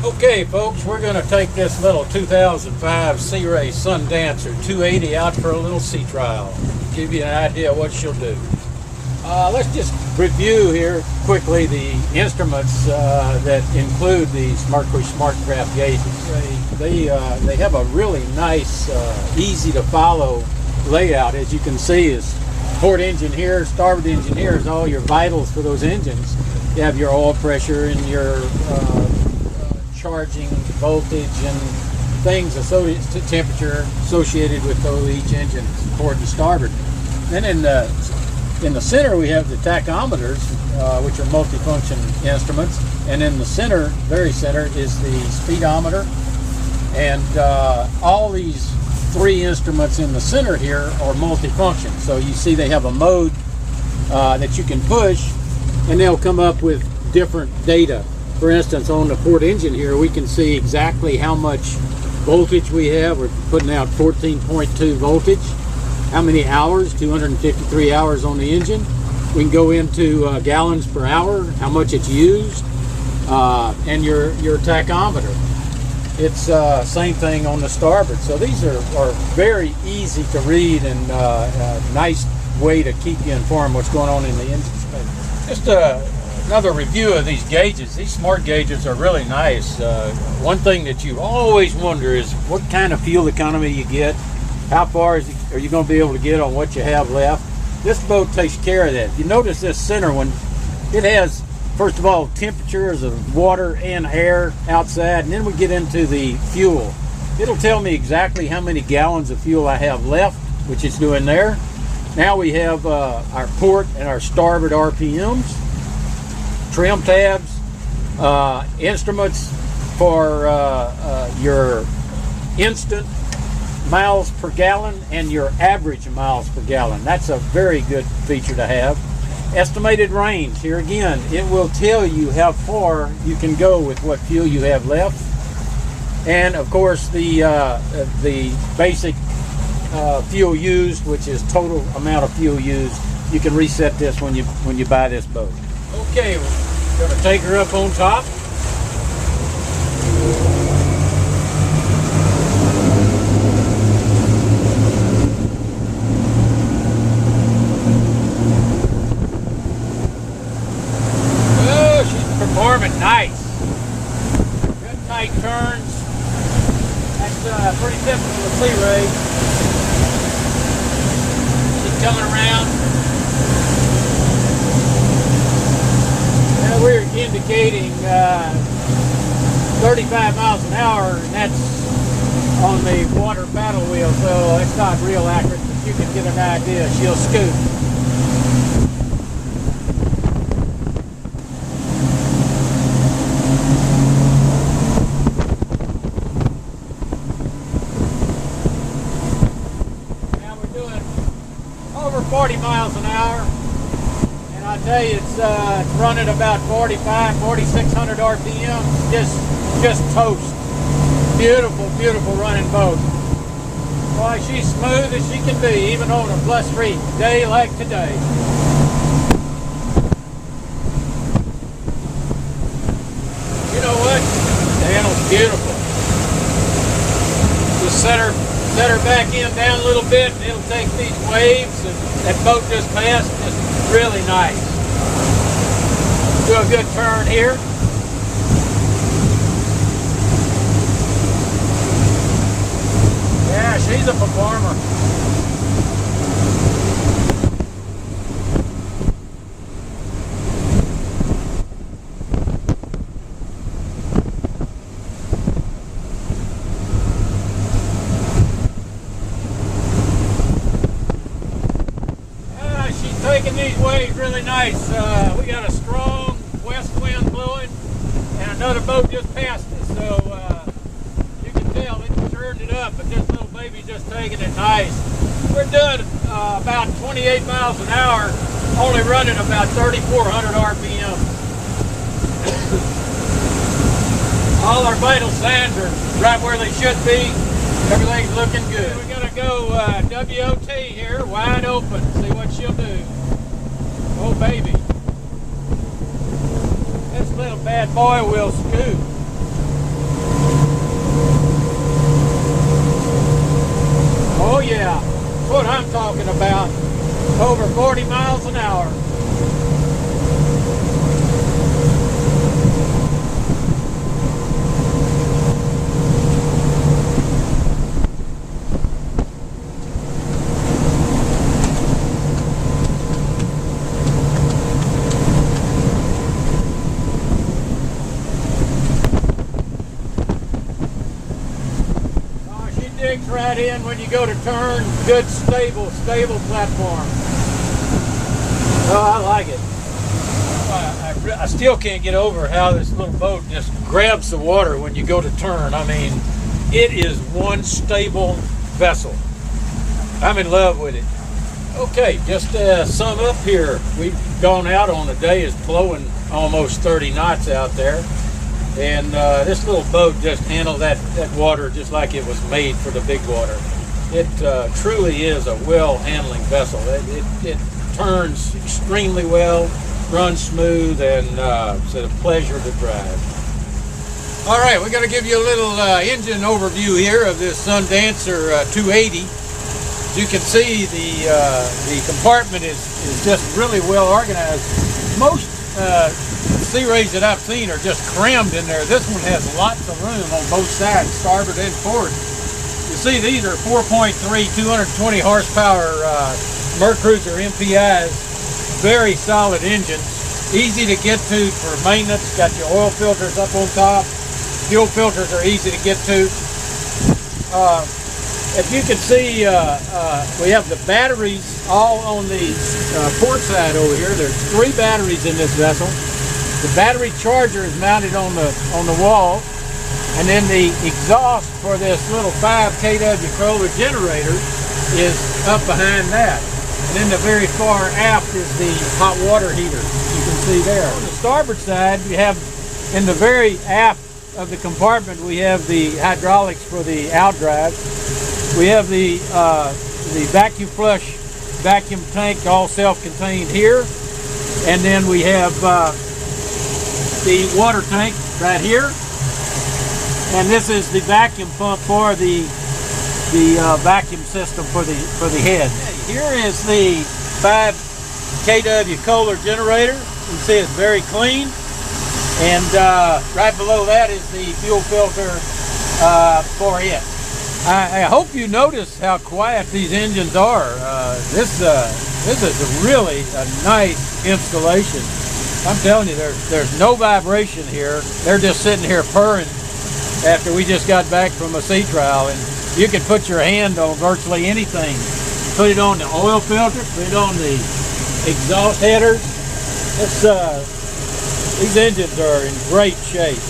Okay folks, we're going to take this little 2005 Sea Ray Sundancer 280 out for a little sea trial. Give you an idea of what she'll do. Let's just review here quickly the instruments that include these Mercury SmartCraft gauges. They have a really nice, easy to follow layout. As you can see, is port engine here, starboard engine here is all your vitals for those engines. You have your oil pressure and your charging voltage and things associated to temperature associated with each engine, port and starboard. Then in the center we have the tachometers, which are multifunction instruments, and in the center, very center, is the speedometer. And all these three instruments in the center here are multifunction. So you see they have a mode that you can push, and they'll come up with different data. For instance, on the port engine here, we can see exactly how much voltage we have. We're putting out 14.2 voltage. How many hours? 253 hours on the engine. We can go into gallons per hour, how much it's used, and your tachometer. It's same thing on the starboard. So these are very easy to read and a nice way to keep you informed what's going on in the engine space. Just another review of these gauges. These smart gauges are really nice. One thing that you always wonder is what kind of fuel economy you get. How far are you going to be able to get on what you have left? This boat takes care of that. If you notice this center one, it has, first of all, temperatures of water and air outside, and then we get into the fuel. It'll tell me exactly how many gallons of fuel I have left, which it's doing there. Now we have our port and our starboard RPMs, trim tabs, instruments for your instant miles per gallon and your average miles per gallon. That's a very good feature to have. Estimated range. Here again, it will tell you how far you can go with what fuel you have left. And of course the basic fuel used, which is total amount of fuel used. You can reset this when you buy this boat. Okay, we're going to take her up on top. Oh, she's performing nice. Good tight turns. That's pretty typical of Sea Ray. She's coming around. We're indicating 35 miles an hour, and that's on the water paddle wheel, so it's not real accurate, but you can get an idea. She'll scoot. Now we're doing over 40 miles an hour. I tell you, it's running about 4,600 RPM, just toast. Beautiful, beautiful running boat. Boy, she's smooth as she can be, even on a +3 day like today. You know what? The handle's beautiful. Just set her back in down a little bit, and it'll take these waves, and that boat just passed. Just really nice. Do a good turn here. Yeah, she's a performer. Taking these waves really nice. We got a strong west wind blowing, and another boat just passed us, so you can tell it turned it up, but this little baby's just taking it nice. We're doing about 28 miles an hour, only running about 3,400 RPM. All our vital signs are right where they should be. Everything's looking good. We're gonna go WOT here, wide open, see what she'll do. Oh baby. This little bad boy will scoot. yeah, that's what I'm talking about. Over 40 miles an hour. Digs right in when you go to turn. Good, stable platform. Oh, I like it. I still can't get over how this little boat just grabs the water when you go to turn. I mean, it is one stable vessel. I'm in love with it. Okay, just to sum up here, we've gone out on a day. It's blowing almost 30 knots out there. And this little boat just handled that water just like it was made for the big water. It truly is a well-handling vessel. It turns extremely well, runs smooth, and it's a pleasure to drive. All right, we're going to give you a little engine overview here of this Sundancer 280. As you can see, the compartment is just really well organized. Most Sea Rays that I've seen are just crammed in there. This one has lots of room on both sides, starboard and forward. You see, these are 4.3, 220 horsepower Mercruiser MPIs. Very solid engines. Easy to get to for maintenance. Got your oil filters up on top. Fuel filters are easy to get to. If you can see, we have the batteries all on the port side over here. There's 3 batteries in this vessel. The battery charger is mounted on the wall, and then the exhaust for this little 5 kW Kohler generator is up behind that. And then the very far aft is the hot water heater. You can see there. On the starboard side, we have in the very aft of the compartment, we have the hydraulics for the outdrive. We have the vacuum flush vacuum tank, all self-contained here, and then we have the water tank right here, and this is the vacuum pump for the vacuum system for the head. Here is the 5 kW Kohler generator. You can see it's very clean, and right below that is the fuel filter for it. I hope you notice how quiet these engines are. This is really a nice installation. I'm telling you, there's no vibration here. They're just sitting here purring after we just got back from a sea trial, and you can put your hand on virtually anything. Put it on the oil filter, put it on the exhaust headers. These engines are in great shape.